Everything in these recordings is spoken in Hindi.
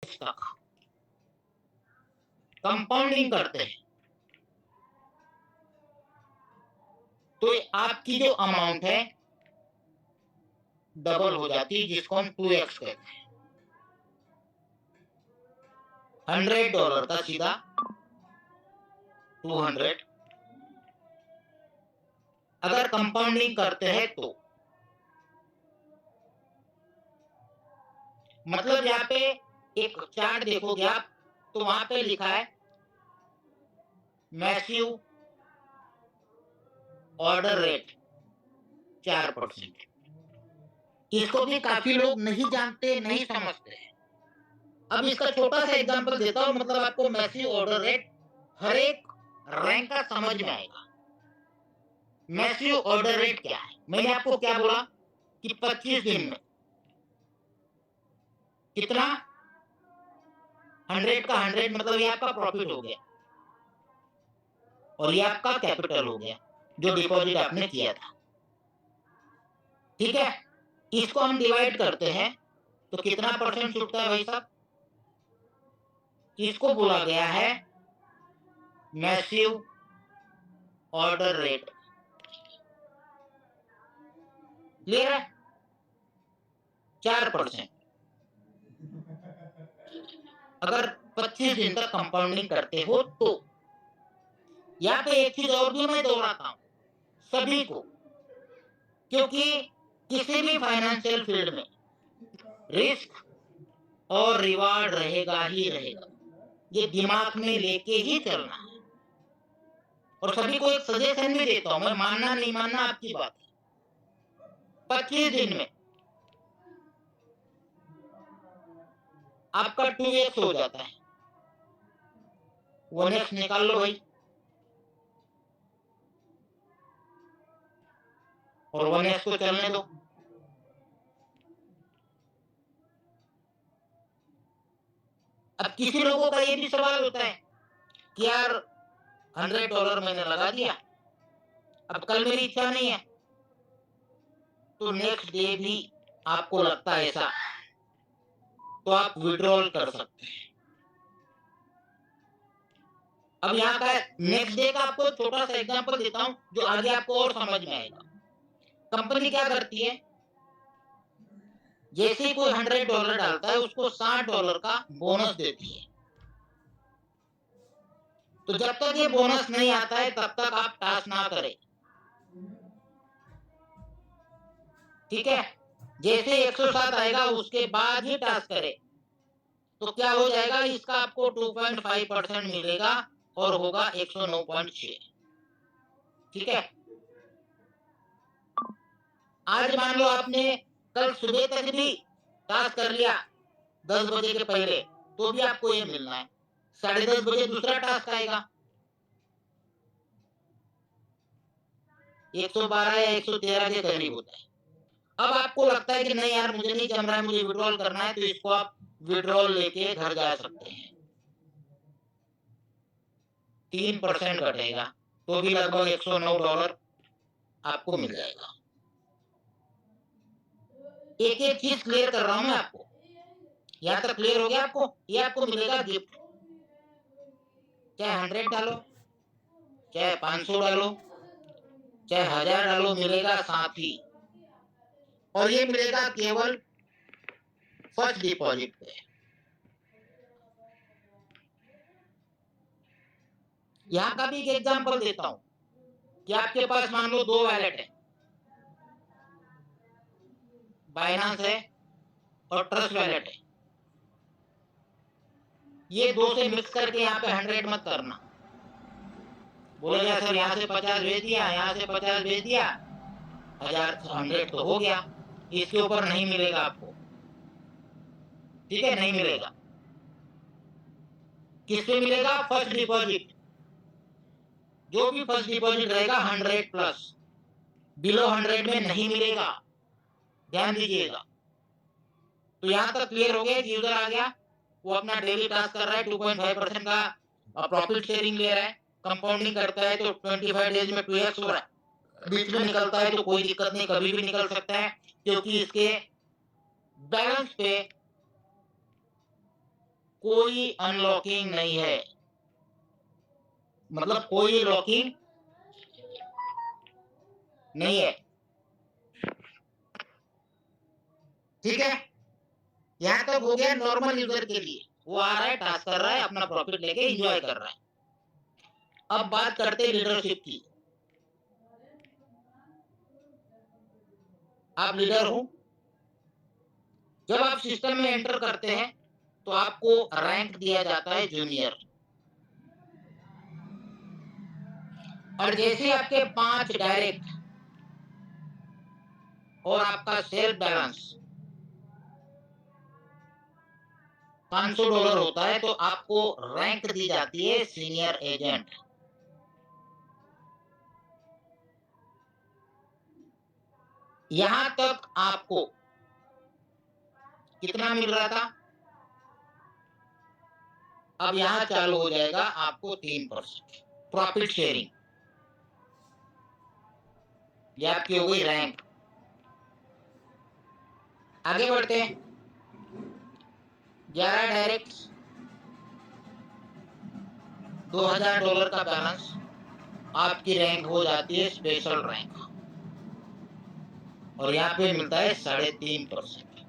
तक कंपाउंडिंग करते हैं तो आपकी जो अमाउंट है डबल हो जाती है, जिसको हम 2x कहते हैं। $100 का सीधा 200। अगर कंपाउंडिंग करते हैं तो मतलब यहाँ पे एक चार्ट देखोगे आप तो वहां पे लिखा है मैसिव ऑर्डर रेट 4%। इसको भी काफी लोग नहीं जानते, नहीं समझते। अब इसका छोटा सा एग्जांपल देता हूं, मतलब आपको मैसिव ऑर्डर रेट हर एक रैंक का समझ में आएगा। मैसिव ऑर्डर रेट क्या है? मैंने आपको क्या बोला कि 25 दिन में कितना 100 का 100, मतलब ये आपका प्रॉफिट हो गया और ये आपका कैपिटल हो गया जो डिपॉजिट आपने किया था। ठीक है, इसको हम डिवाइड करते हैं तो कितना परसेंट छूटता है भाई साहब? इसको बोला गया है मैसिव ऑर्डर रेट। क्लियर है? 4%। अगर 25 दिन तक कंपाउंडिंग करते हो तो यहाँ पे एक चीज और भी मैं दोहराता हूं सभी को, क्योंकि किसी भी फाइनेंशियल फील्ड में रिस्क और रिवार्ड रहेगा ही रहेगा, ये दिमाग में लेके ही चलना है। और सभी को एक सजेशन भी देता हूं मैं, मानना नहीं मानना आपकी बात है। 25 दिन में आपका 2x हो जाता है, 1x निकाल लो भाई और 1x को चलने दो। अब किसी लोगों का ये भी सवाल होता है कि यार $100 मैंने लगा दिया, अब कल मेरी इच्छा नहीं है तो नेक्स्ट डे भी आपको लगता है ऐसा, तो आप विड्रॉल कर सकते हैं। अब यहाँ का नेक्स्ट डे का आपको छोटा सा एग्जांपल देता हूं जो आगे आपको और समझ में आएगा। कंपनी क्या करती है, जैसे ही कोई $100 डालता है उसको $60 का बोनस देती है। तो जब तक ये बोनस नहीं आता है तब तक आप टास्क ना करें। ठीक है, जैसे 107 आएगा उसके बाद ही टास्क करें तो क्या हो जाएगा, इसका आपको 2.5% मिलेगा और होगा 109.6। ठीक है, आज मान लो आपने कल सुबह तक भी टास्क कर लिया 10 बजे के पहले तो भी आपको ये मिलना है। 10:30 बजे दूसरा टास्क आएगा 112 या 113 के करीब होता है। अब आपको लगता है कि नहीं यार मुझे नहीं जम रहा है, मुझे विड्रॉल करना है, तो इसको आप विड्रॉल लेके घर जा सकते हैं। 3% घटेगा तो भी लगभग $109 आपको मिल जाएगा। एक एक चीज क्लियर कर रहा हूं मैं आपको, यहां तक क्लियर हो गया आपको? ये आपको मिलेगा गिफ्ट, चाहे 100 डालो, चाहे 500 डालो, चाहे 1000 डालो, मिलेगा साथ ही। और ये मिलेगा केवल फर्स्ट डिपॉजिट पे। यहाँ का भी एक एग्जांपल देता हूं कि आपके पास मान लो 2 वैलेट है, बाइनांस है और ट्रस्ट वैलेट है। ये दो से मिक्स करके यहाँ पे 100 मत करना। बोलेगा सर यहाँ से 50 भेज दिया, यहाँ से 50 भेज दिया, 100 तो हो गया, इसके ऊपर नहीं मिलेगा आपको। ठीक है, नहीं मिलेगा। किस पे मिलेगा? First deposit. जो भी फर्स्ट डिपॉजिट रहेगा 100 प्लस, बिलो 100 में नहीं मिलेगा, ध्यान दीजिएगा। तो यहाँ तक क्लियर हो गया कि यूजर आ गया, वो अपना डेली टास्क कर रहा है, 2.5% का प्रॉफिट शेयरिंग ले रहा है, कंपाउंडिंग करता है तो 25 डेज में 2x हो रहा है। बीच में निकलता है तो कोई दिक्कत नहीं, कभी भी निकल सकता है, क्योंकि इसके बैलेंस पे कोई अनलॉकिंग नहीं है, मतलब कोई लॉकिंग नहीं है। ठीक है, यहां तक हो गया नॉर्मल यूजर के लिए। वो आ रहा है, टास्क कर रहा है, अपना प्रॉफिट लेके एंजॉय कर रहा है। अब बात करते हैं लीडरशिप की। आप लीडर हो, जब आप सिस्टम में एंटर करते हैं तो आपको रैंक दिया जाता है जूनियर, और जैसे आपके 5 डायरेक्ट और आपका सेल्फ बैलेंस $500 होता है, तो आपको रैंक दी जाती है सीनियर एजेंट। यहां तक आपको कितना मिल रहा था, अब यहां चालू हो जाएगा आपको 3% प्रॉफिट शेयरिंग। ये आपकी हो गई रैंक। आगे बढ़ते हैं। 11 डायरेक्ट, $2000 का बैलेंस, आपकी रैंक हो जाती है स्पेशल रैंक, और यहाँ पे मिलता है 3.5%।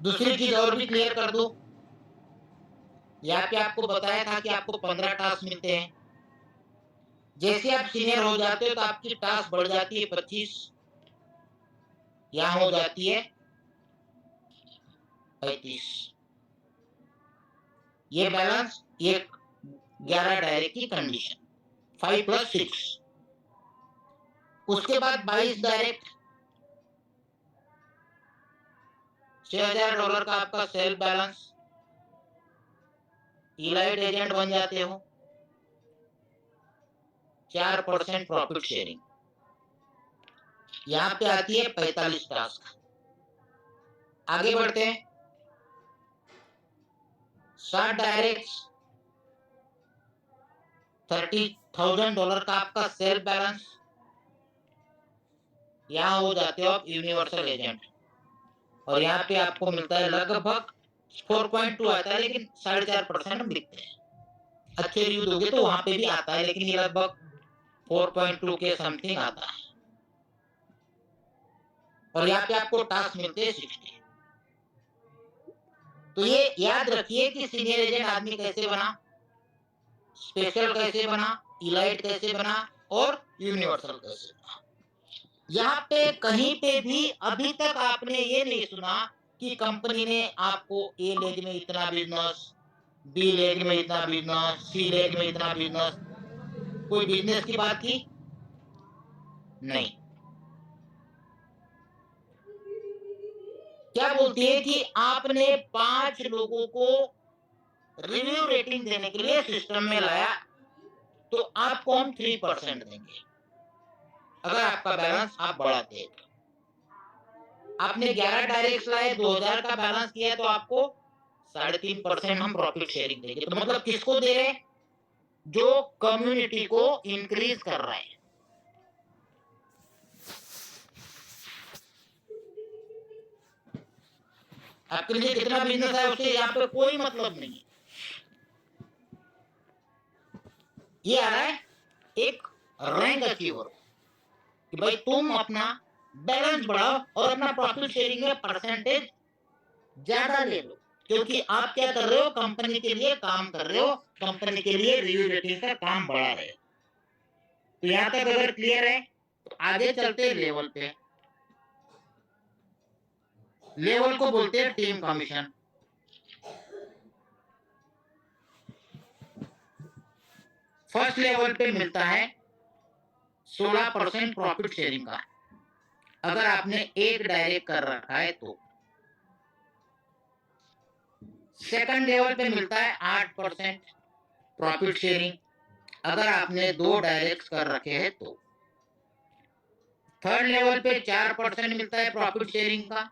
दूसरी चीज और भी क्लियर कर दूं, यहाँ पे आपको बताया था कि आपको 15 टास्क मिलते हैं। जैसे आप सीनियर हो जाते हो तो आपकी टास्क बढ़ जाती है 25, यहाँ हो जाती है 35। ये बैलेंस, ये 11 डायरेक्ट की कंडीशन, 5 + 6। उसके बाद 22 डायरेक्ट, $6000 का आपका सेल्फ बैलेंस, इलाइट एजेंट बन जाते हो, 4% प्रॉफिट शेयरिंग। यहाँ पे आती है 45 टास्क। आगे बढ़ते हैं। 60 डायरेक्ट, $30,000 का आपका सेल्फ बैलेंस, यहाँ हो जाते हो आप यूनिवर्सल एजेंट, और यहाँ पे आपको मिलता है लगभग 4.2 आता है, लेकिन 4.5% बिकते हैं। अच्छे रिव्यू दोगे तो वहां पे भी आता है, लेकिन ये लगभग 4.2 के समथिंग आता है, और यहाँ पे आपको टास्क मिलते हैं 60। तो ये याद रखिए कि सीनियर एजेंट आदमी कैसे बना, स्पेशल कैसे बना, इलाइट कैसे बना, और यूनिवर्सल कैसे बना। यहाँ पे कहीं पे भी अभी तक आपने ये नहीं सुना कि कंपनी ने आपको ए लेग में इतना बिजनेस, बी लेग में इतना बिजनेस, सी लेग में इतना बिजनेस, कोई बिजनेस की बात की नहीं। क्या बोलती है कि आपने 5 लोगों को रिव्यू रेटिंग देने के लिए सिस्टम में लाया, तो आपको हम 3% देंगे अगर आपका बैलेंस आप बढ़ाते हैं। आपने 11 डायरेक्ट लाए, 2000 का बैलेंस किया, तो आपको 3.5% हम प्रॉफिट शेयरिंग देंगे। तो मतलब किसको दे रहे हैं, जो कम्युनिटी को इंक्रीज कर रहा है। आपके लिए कितना बिजनेस है उससे यहाँ पे कोई मतलब नहीं है। ये आ रहा है एक रैंक अचीवर, कि भाई तुम अपना बैलेंस बढ़ाओ और अपना प्रॉफिट शेयरिंग में परसेंटेज ज्यादा ले लो, क्योंकि आप क्या कर रहे हो, कंपनी के लिए काम कर रहे हो, कंपनी के लिए रिव्यू रेटिंग का काम बढ़ा रहे हो। तो यहां तक अगर क्लियर है तो आगे चलते हैं लेवल पे। लेवल को बोलते हैं टीम कमीशन। फर्स्ट लेवल पे मिलता है 16% प्रॉफिट शेयरिंग का, अगर आपने एक डायरेक्ट कर रखा है तो। सेकंड लेवल पे मिलता है 8% प्रॉफिट शेयरिंग, अगर आपने 2 डायरेक्ट कर रखे हैं तो। थर्ड लेवल पे 4% मिलता है प्रॉफिट शेयरिंग का,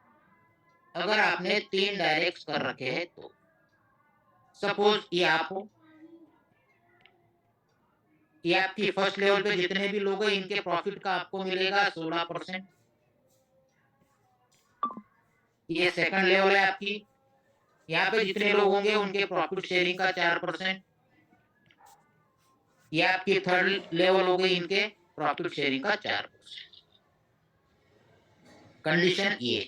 अगर आपने 3 डायरेक्ट कर रखे हैं तो। सपोज ये आप हो, ये आपकी फर्स्ट लेवल पे जितने भी लोग हैं इनके प्रॉफिट का आपको मिलेगा 16%। ये सेकंड लेवल है आपकी, यहाँ पे जितने लोग होंगे उनके प्रॉफिट शेयरिंग का 4%, ये आपकी थर्ड लेवल हो गई, इनके प्रॉफिट शेयरिंग का 4%। कंडीशन ये,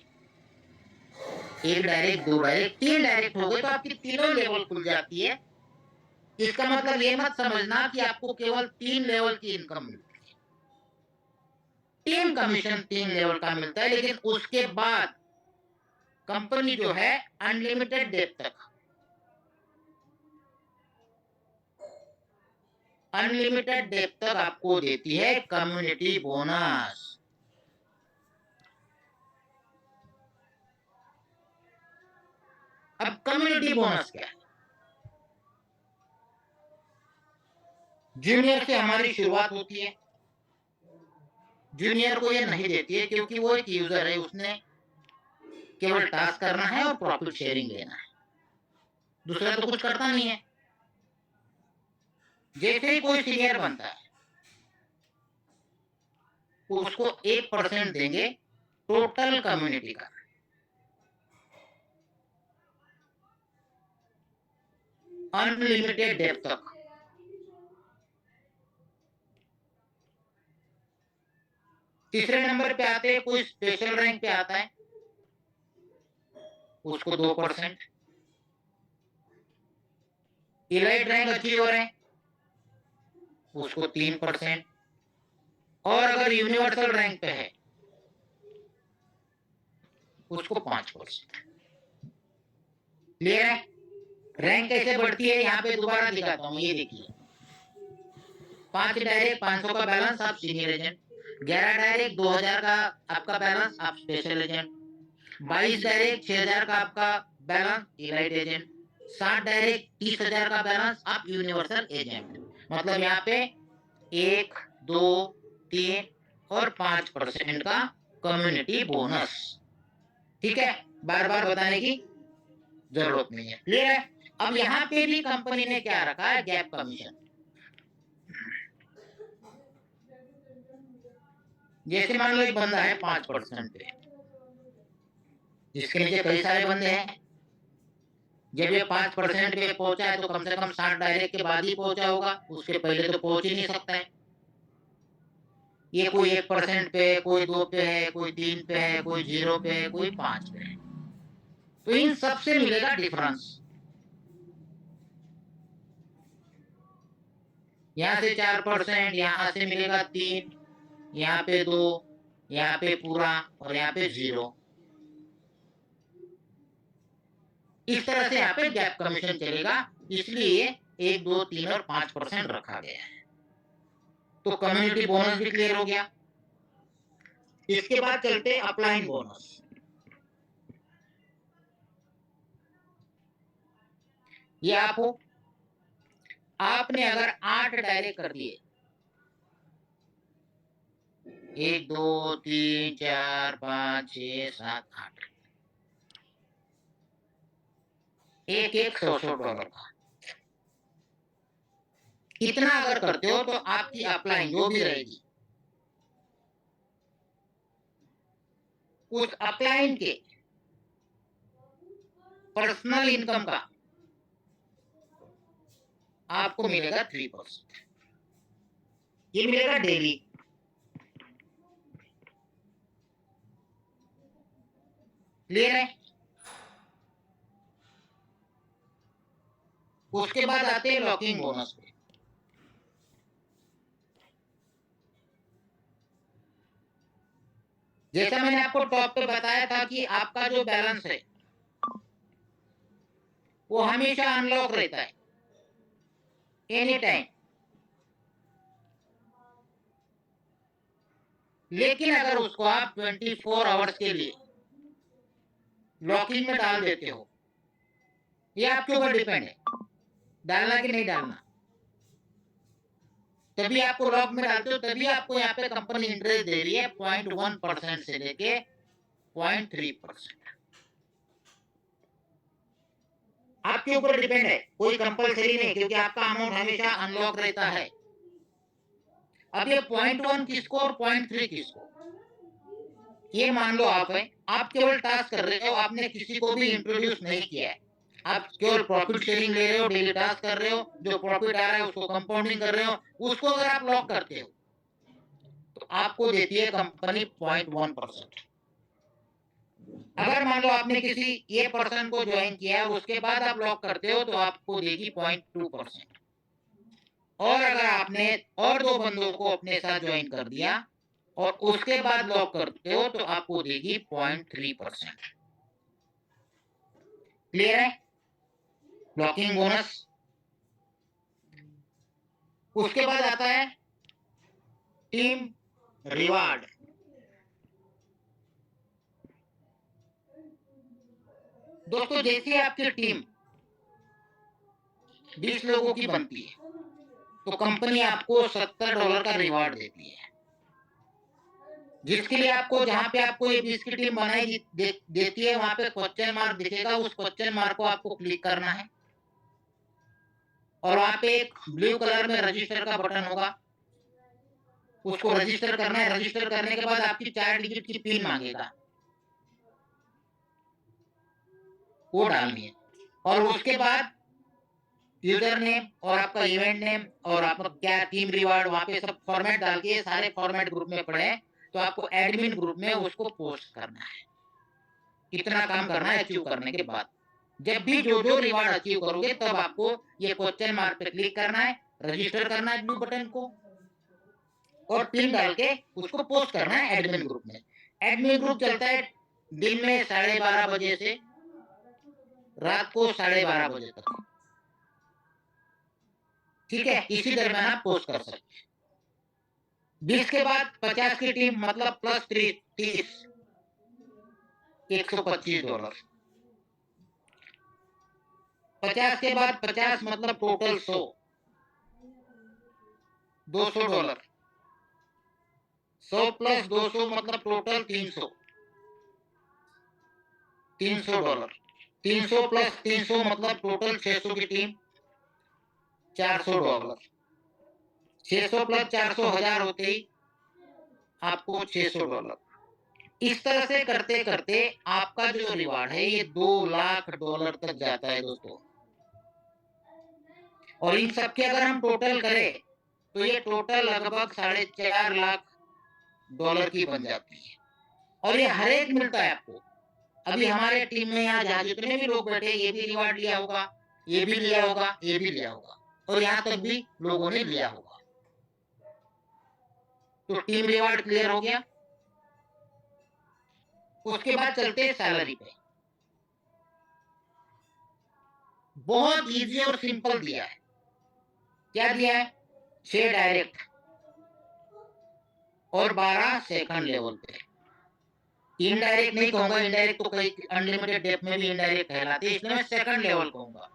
एक डायरेक्ट, दो डायरेक्ट, तीन डायरेक्ट हो गए तो आपकी तीनों लेवल खुल जाती है। इसका मतलब ये मत समझना कि आपको केवल 3 लेवल की इनकम मिलती है। 3 कमीशन 3 लेवल का मिलता है, लेकिन उसके बाद कंपनी जो है अनलिमिटेड डेट तक, अनलिमिटेड डेट तक आपको देती है कम्युनिटी बोनस। अब कम्युनिटी बोनस क्या है? जूनियर से हमारी शुरुआत होती है। जूनियर को ये नहीं देती है क्योंकि वो एक यूजर है, उसने केवल टास्क करना है और प्रॉफिट शेयरिंग लेना है, दूसरा तो कुछ करता नहीं है। जैसे ही कोई सीनियर बनता है उसको 1% देंगे टोटल कम्युनिटी का, अनलिमिटेड डेप्थ तक। तीसरे नंबर पे आते हैं, कोई स्पेशल रैंक पे आता है, उसको 2%। इलाइट रैंक अचीवर है, उसको 3%। और अगर यूनिवर्सल रैंक पे है उसको 5%। क्लियर है? रैंक कैसे बढ़ती है यहाँ पे दोबारा दिखाता हूँ, ये देखिए। 5 डायरेक्ट 500 का बैलेंस, आप सीनियर एजेंट। 11 डायरेक्ट 2000 का आपका बैलेंस, आप स्पेशल एजेंट। 22 डायरेक्ट 6000 का आपका बैलेंस, इलाइट एजेंट। 60 डायरेक्ट 30,000 का बैलेंस, आप यूनिवर्सल एजेंट। मतलब यहाँ पे 1, 2, 3 और 5% का कम्युनिटी बोनस। ठीक है, बार बार बताने की जरूरत नहीं है। क्लियर है? अब यहाँ पे भी कंपनी ने क्या रखा है, गैप कमीशन। जैसे मान लो एक बंदा है 5% पे, जिसके नीचे कई सारे बंदे हैं। जब ये 5% पे पहुंचा है तो कम से कम 60 डायरेक्ट के बाद ही पहुंचा होगा, उसके पहले तो पहुंच ही नहीं सकता है। ये कोई 1% पे, कोई 2 पे है, कोई 3 पे है, कोई 0 पे है, कोई 5 पे है। तो इन सबसे मिलेगा डिफरेंस। यहाँ से 4%, यहाँ से मिलेगा 3, यहाँ पे 2, यहाँ पे पूरा और यहाँ पे 0। इस तरह से यहाँ पे गैप कमीशन चलेगा, इसलिए 1, 2, 3 और 5% रखा गया है। तो कम्युनिटी बोनस भी क्लियर हो गया। इसके बाद चलते अपलाइन बोनस। ये आप हो, आपने अगर 8 डायरेक्ट कर दिए, 1, 2, 3, 4, 5, 6, 7, 8, एक एक $100 का, इतना अगर करते हो तो आपकी अपलाइन जो भी रहेगी, उस अपलाइन के पर्सनल इनकम का आपको मिलेगा 3%। ये मिलेगा डेली। क्लियर है? उसके बाद आते हैं लॉकिंग बोनस पे। जैसा मैंने आपको टॉप पे बताया था कि आपका जो बैलेंस है वो हमेशा अनलॉक रहता है, एनी टाइम। लेकिन अगर उसको आप 24 आवर्स के लिए लॉकिंग में डाल देते हो, ये आपके ऊपर डिपेंड है डालना कि नहीं डालना। तभी आपको लॉक में डालते हो, तभी आपको यहाँ पे कंपनी इंटरेस्ट दे रही है 0.1% से लेके 0.3%। आपके ऊपर डिपेंड है, कोई कंपलसरी नहीं, क्योंकि आपका अमाउंट हमेशा अनलॉक रहता है। अब ये 0.1 किसको और 0.3 किसको, ये मान लो आप है, आप केवल टास्क कर रहे हो, आपने किसी को भी इंट्रोड्यूस नहीं किया है। आप केवल प्रॉफिट शेयरिंग ले रहे हो, डेली टास्क कर रहे हो, जो प्रॉफिट आ रहा है उसको कंपाउंडिंग कर रहे हो, उसको अगर आप लॉक करते हो तो आपको देती है कंपनी 0.1%। अगर मान लो आपने किसी ए पर्सन को ज्वाइन किया और उसके बाद आप लॉक करते हो तो आपको देगी 0.2%। और अगर आपने और 2 बंदों को अपने साथ ज्वाइन कर दिया और उसके बाद लॉक करते हो तो आपको देगी 0.3%। क्लियर है? Locking bonus. उसके बाद आता है टीम रिवार्ड। दोस्तों जैसे आपकी टीम 20 लोगों की बनती है तो कंपनी आपको $70 का रिवार्ड देती है, जिसके लिए आपको जहां पे आपको ये 20 की टीम बनाई देती है वहां पे क्वेश्चन मार्क दिखेगा, उस क्वेश्चन मार्क को आपको क्लिक करना है और वहां पे एक ब्लू कलर में रजिस्टर का बटन होगा, उसको रजिस्टर करना है। रजिस्टर करने के बाद आपकी 4 डिजिट की पिन मांगेगा, वो डालनी है और उसके बाद यूजर नेम और आपका इवेंट नेम और आपका क्या टीम रिवार्ड वहां पे सब फॉर्मेट डाल के सारे फॉर्मेट ग्रुप में पड़े हैं तो आपको एडमिन ग्रुप में उसको पोस्ट करना है। इतना काम करना है अचीव करने के बाद। जब भी जो जो रिवार्ड अचीव करोगे तब आपको ये क्वेश्चन मार्क पे क्लिक करना है, रजिस्टर करना है ब्लू बटन को और पिन डाल के उसको पोस्ट करना है एडमिन ग्रुप में। एडमिन ग्रुप चलता है दिन में 12:30 बजे से रात को 12:30 बजे तक। ठीक है, इसी दरमियान आप पोस्ट कर सकते हैं। 20 के बाद 50 की टीम मतलब प्लस 30 $125। 50 के बाद 50 मतलब टोटल 100 $200। 100 प्लस 200 मतलब टोटल 300 $300। 300 प्लस 300 मतलब टोटल 600 की टीम $400। 600 प्लस 400 1000 होते ही आपको $600। इस तरह से करते करते आपका जो रिवार्ड है ये $2 लाख तक जाता है दोस्तों। और इन सबके अगर हम टोटल करें तो ये टोटल लगभग $4.5 लाख की बन जाती है और ये हर एक मिलता है आपको। अभी हमारे टीम में यहाँ जहाँ जितने भी लोग बैठे ये भी रिवार्ड लिया होगा, ये भी लिया होगा, ये भी लिया होगा और यहाँ तक भी लोगों ने लिया होगा। तो टीम रिवार्ड क्लियर हो गया। उसके बाद चलते हैं सैलरी पे। बहुत इजी और सिंपल दिया है। क्या दिया है? 6 डायरेक्ट और 12 सेकंड लेवल पे। इनडायरेक्ट नहीं कहूंगा, इनडायरेक्ट तो कई अनलिमिटेड डेप्थ में भी इनडायरेक्ट कहलाते हैं, इसलिए मैं सेकंड लेवल कहूंगा।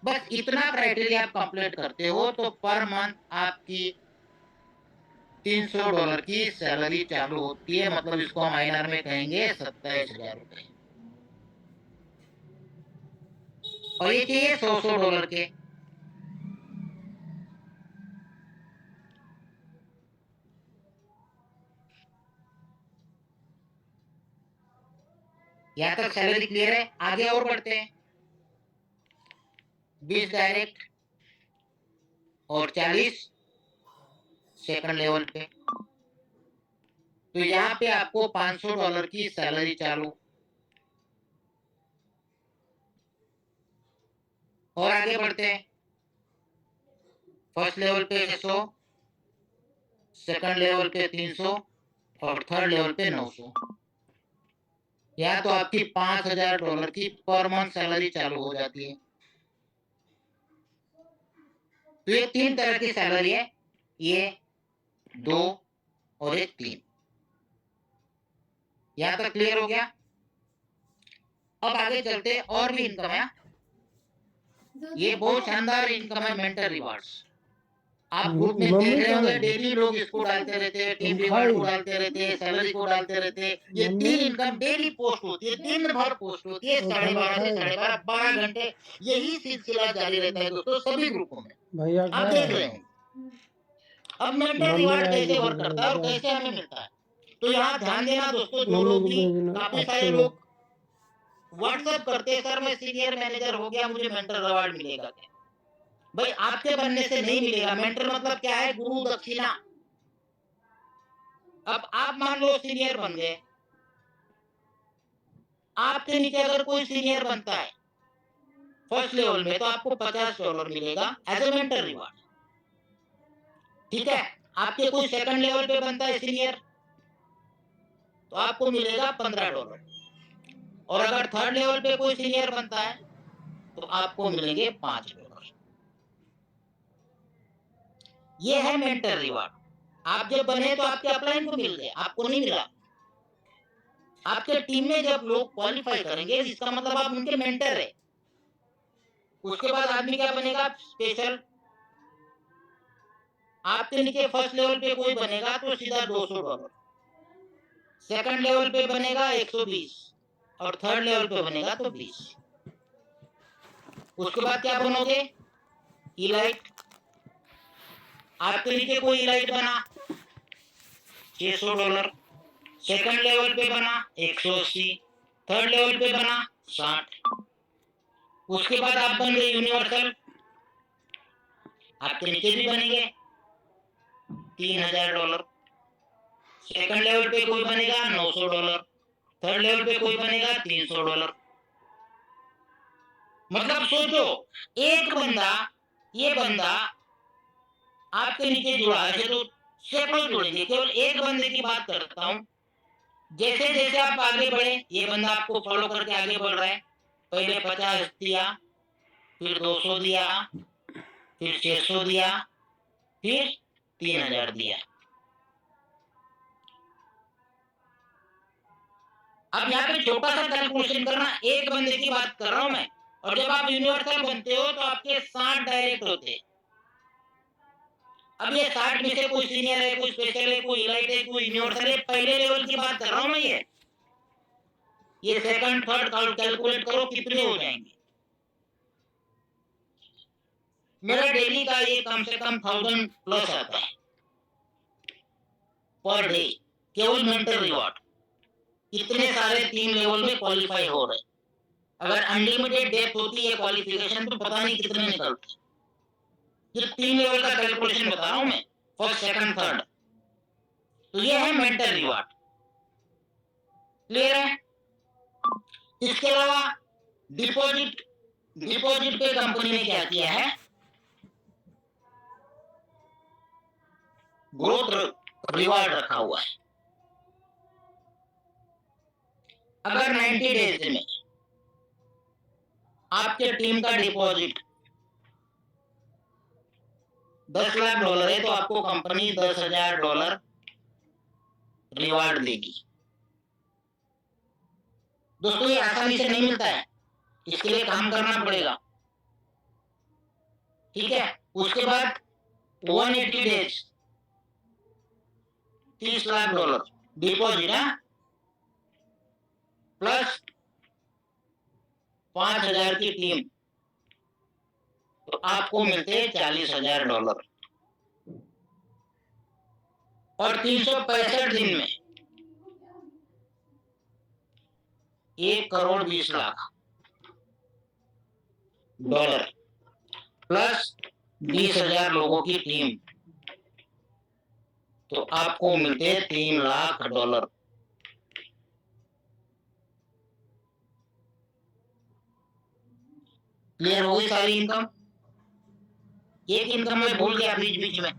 बस इतना क्राइटेरिया आप कंप्लीट करते हो तो पर मंथ आपकी $300 की सैलरी चालू होती है, मतलब इसको हम आईएनआर में कहेंगे 27,000 रुपए। और ये चाहिए $100 के। यहां तक सैलरी क्लियर है। आगे और बढ़ते हैं। 20 डायरेक्ट और 40 सेकंड लेवल पे। तो यहाँ पे आपको $500 की सैलरी चालू। और आगे बढ़ते हैं। फर्स्ट लेवल पे 100, सेकंड लेवल पे 300 और थर्ड लेवल पे 900। यहाँ तो आपकी $5,000 की पर मंथ सैलरी चालू हो जाती है। तो ये 3 तरह की सैलरी है, ये 2 और एक 3। यहाँ तक क्लियर हो गया। अब आगे चलते और भी इनकम है। ये बहुत शानदार इनकम है, मेंटर रिवार्ड्स। आप ग्रुप में देख रहे होंगे डेली लोग इसको डालते रहते हैं, टीम रिवार्ड को डालते रहते हैं, सैलरी को डालते रहते हैं। ये 3 इनकम डेली पोस्ट होती है, दिन भर पोस्ट होती है, 12:30 से 12:30 12 घंटे यही सिलसिला जारी रहता है दोस्तों सभी ग्रुपों में। आप देख रहे होंगे। अब मेंटर रिवार्ड कैसे वर्क करता है और कैसे हमें मिलता है, तो यहाँ ध्यान देना दोस्तों। जो लोग भी काफी सारे लोग व्हाट्सएप करते हैं, सर मैं सीनियर मैनेजर हो गया, मुझे मेंटर अवार्ड मिलेगा क्या? भाई आपके बनने से नहीं मिलेगा। मेंटर मतलब क्या है? गुरु दक्षिणा। अब आप मान लो सीनियर बन गए, आपके नीचे अगर कोई सीनियर बनता है फर्स्ट लेवल में, तो आपको $50 मिलेगा एज ए मेंटर रिवार्ड। ठीक है? आपके कोई सेकंड लेवल पे बनता है सीनियर, तो आपको मिलेगा $15। और अगर थर्ड लेवल पे कोई सीनियर बनता है, तो आपको मिलेंगे $5। ये है मेंटर रिवार्ड। आप जब बने तो आपके अपलाइन को मिल गए, आपको नहीं मिला। आपके टीम में जब लोग क्वालिफाई करेंगे, इसका मतलब आप उनके मेंटर है। उसके बाद आदमी क्या बनेगा? स्पेशल। आपके नीचे फर्स्ट लेवल पे कोई बनेगा तो सीधा $200, सेकंड लेवल पे बनेगा 120, और थर्ड लेवल पे बनेगा तो 20। उसके बाद क्या बनोगे? इलाइट। आपके नीचे कोई इलाइट बना $600, सेकंड लेवल पे बना 180, थर्ड लेवल पे बना 60। उसके बाद आप बन गए यूनिवर्सल। आपके नीचे भी बनेंगे $3000, सेकंड लेवल पे कोई बनेगा $900, थर्ड लेवल पे कोई बनेगा $300। मतलब सोचो, एक बंदा, ये बंदा आपके नीचे जुड़ा है, तो सैकड़ों जुड़ेंगे। केवल एक बंदे की बात करता हूं। जैसे जैसे आप आगे बढ़े, ये बंदा आपको फॉलो करके आगे बढ़ रहा है। पहले 50 दिया, फिर 200 दिया, फिर 600 दिया, फिर 3000 दिया। अब यहाँ पे छोटा सा कैलकुलेशन करना, एक बंदे की बात कर रहा हूं मैं। और जब आप यूनिवर्सल बनते हो तो आपके 60 डायरेक्ट होते हैं। अब ये 60 में से कोई सीनियर है, कोई स्पेशल है, कोई इलाइट है, कोई यूनिवर्सल है। पहले लेवल की बात कर रहा हूं मैं। ये सेकंड थर्ड कैलकुलेट करो कितने हो जाएंगे। मेरा डेली का ये कम से कम 1000 प्लस आता है पर डे, केवल मेंटर रिवॉर्ड। इतने सारे 3 लेवल में क्वालिफाई हो रहे। अगर अनलिमिटेड डेप्थ होती है क्वालिफिकेशन, तो पता नहीं कितने निकलते। ये 3 लेवल का कैलकुलेशन बता रहा हूं मैं, फर्स्ट सेकंड थर्ड। तो ये है मेंटर रिवॉर्ड। क्लियर है? इसके अलावा डिपॉजिट, डिपॉजिट पे कंपनी ने क्या किया है? ग्रोथ रिवार्ड रखा हुआ है। अगर 90 डेज में आपके टीम का डिपॉजिट $10 लाख है, तो आपको कंपनी $10,000 रिवार्ड देगी। दोस्तों ये आसानी से नहीं मिलता है, इसके लिए काम करना पड़ेगा। ठीक है? उसके बाद 180 डेज $30 लाख डिपॉजिट है, प्लस 5000 की टीम, तो आपको मिलते हैं $40,000। और 365 दिन में $1,20,00,000 प्लस 20,000 लोगों की टीम, तो आपको मिलते हैं $3,00,000। क्लियर हो गई सारी इनकम? एक इनकम मैं भूल गया बीच बीच में,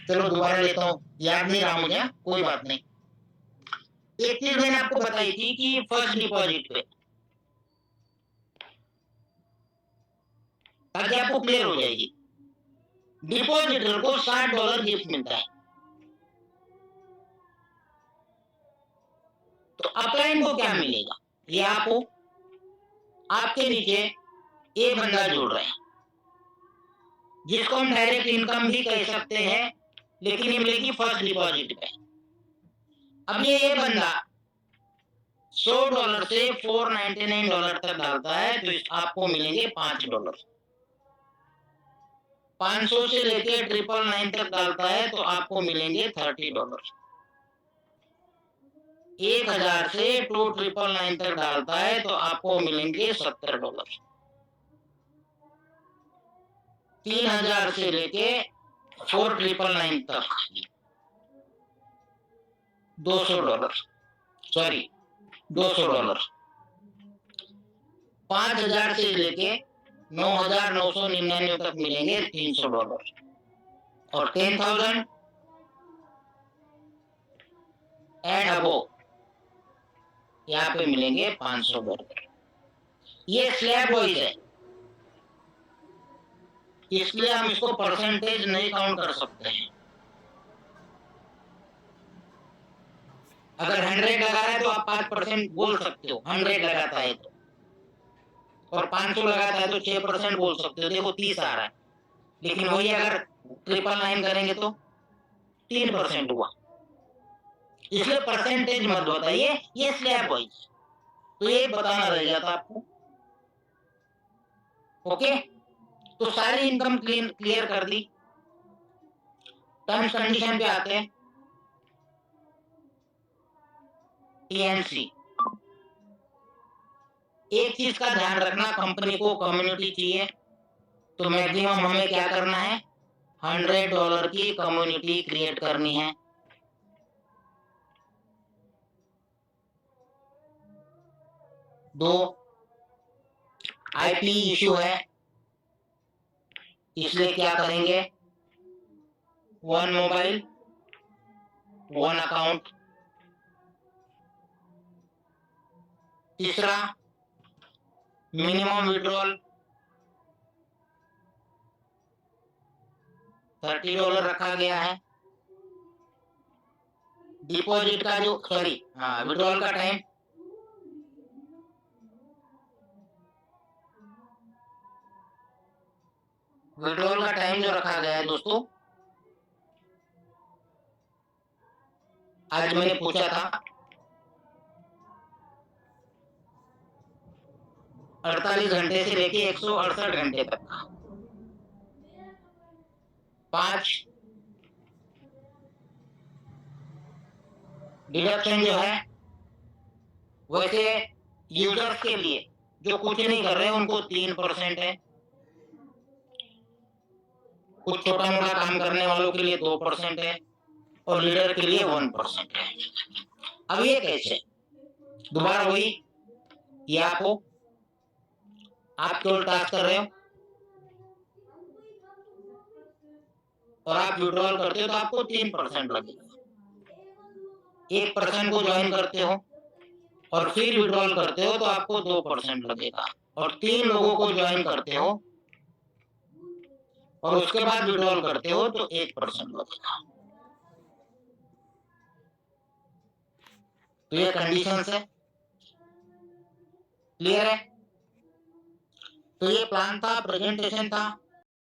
चलो दोबारा लेता हूं, याद नहीं रहा मुझे, कोई बात नहीं। एक चीज मैंने आपको बताई थी कि फर्स्ट डिपॉजिट पे, ताकि आपको क्लियर हो जाएगी, डिपॉजिटर को $60 गिफ्ट मिलता है। तो अपलाइन को क्या मिलेगा? ये आपको, आपके नीचे एक बंदा जोड़ रहे हैं, जिसको हम डायरेक्ट इनकम भी कह सकते हैं, लेकिन ये मिलेगी फर्स्ट डिपॉजिट पे। अब ये बंदा $100 से $499 तक डालता है, तो आपको मिलेंगे $5। 500 से लेके 999 तक डालता है, तो आपको मिलेंगे $30। 1000 से $2,999 तक डालता है तो आपको मिलेंगे $70। 3000 से लेके 4,999 तक $200, सॉरी $200। 5000 से लेके 9,999 तक मिलेंगे $300, और 10,000 एंड अबव यहाँ पे मिलेंगे $500। ये स्लैब वाइज है, इसलिए हम इसको परसेंटेज नहीं काउंट कर सकते हैं। अगर 100 लगा रहा है तो आप 5% बोल सकते हो, 100 लगाता है तो, और 500 लगाता है तो 6% बोल सकते हो। देखो 30 आ रहा है, लेकिन वही अगर 999 करेंगे तो 3% हुआ। इसलिए परसेंटेज मत बताइए, ये स्लैब वाइज। तो ये बताना रह जाता आपको। ओके, तो सारी इनकम क्लियर कर दी। टर्म्स कंडीशन पे आते हैं। टीएनसी, एक चीज का ध्यान रखना, कंपनी को कम्युनिटी चाहिए, तो मैक्सिमम हमें क्या करना है, $100 की कम्युनिटी क्रिएट करनी है। दो, आईपी इशू है, इसलिए क्या करेंगे, 1 मोबाइल 1 अकाउंट। तीसरा, मिनिमम विड्रॉल $30 रखा गया है। डिपॉजिट का जो विड्रॉल का टाइम जो रखा गया है दोस्तों, आज मैंने पूछा था 48 घंटे से लेके 168 घंटे तक। 5 डिडक्शन जो है, वैसे यूजर्स के लिए जो कुछ नहीं कर रहे उनको 3% है, कुछ छोटा मोटा काम करने वालों के लिए 2% है, और लीडर के लिए 1% है। अब ये कैसे, दोबारा वही, ये आप हो, आप केवल टास्क कर रहे हो और आप विड्रॉल करते हो तो आपको 3% लगेगा। 1% को ज्वाइन करते हो और फिर विड्रॉल करते हो तो आपको 2% लगेगा, और 3 लोगों को ज्वाइन करते हो और उसके बाद विड्रॉल करते हो तो 1% लगेगा। तो ये कंडीशंस है, क्लियर है। तो ये प्लान था, प्रेजेंटेशन था।